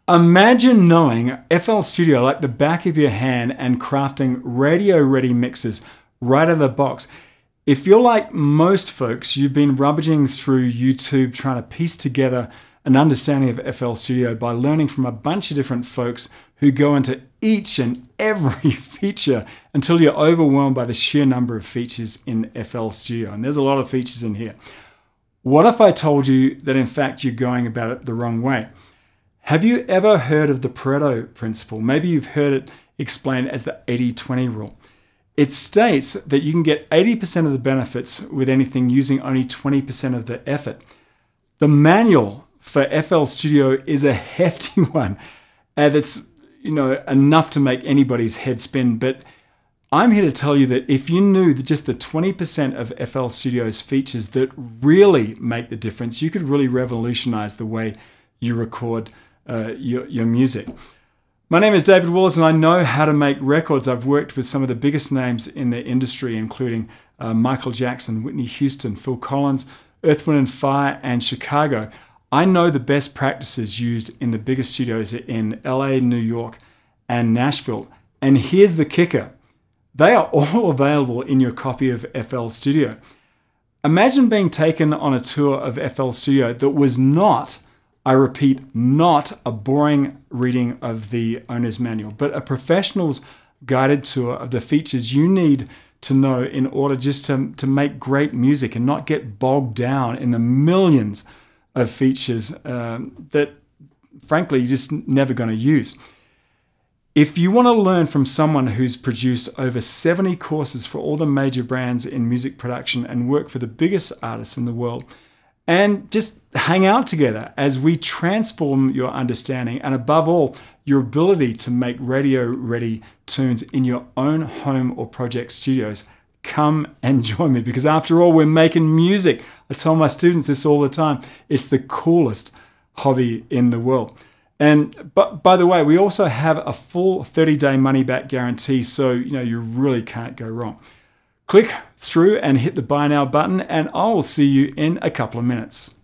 Imagine knowing FL Studio like the back of your hand and crafting radio-ready mixes right out of the box. If you're like most folks, you've been rummaging through YouTube trying to piece together an understanding of FL Studio by learning from a bunch of different folks who go into each and every feature until you're overwhelmed by the sheer number of features in FL Studio. And there's a lot of features in here. What if I told you that in fact you're going about it the wrong way? Have you ever heard of the Pareto principle? Maybe you've heard it explained as the 80-20 rule. It states that you can get 80% of the benefits with anything using only 20% of the effort. The manual for FL Studio is a hefty one, and it's enough to make anybody's head spin. But I'm here to tell you that if you knew that just the 20% of FL Studio's features that really make the difference, you could really revolutionize the way you record your music. My name is David Willis, and I know how to make records. I've worked with some of the biggest names in the industry, including Michael Jackson, Whitney Houston, Phil Collins, Earth, Wind & Fire, and Chicago. I know the best practices used in the biggest studios in LA, New York, and Nashville. And here's the kicker. They are all available in your copy of FL Studio. Imagine being taken on a tour of FL Studio that was not, I repeat, not a boring reading of the owner's manual, but a professional's guided tour of the features you need to know in order just to make great music and not get bogged down in the millions of features that, frankly, you're just never going to use. If you want to learn from someone who's produced over 70 courses for all the major brands in music production and work for the biggest artists in the world, and just hang out together as we transform your understanding and, above all, your ability to make radio-ready tunes in your own home or project studios, come and join me, because after all, we're making music. I tell my students this all the time. It's the coolest hobby in the world. And by the way, we also have a full 30-day money-back guarantee, so you really can't go wrong. Click through and hit the Buy Now button, and I will see you in a couple of minutes.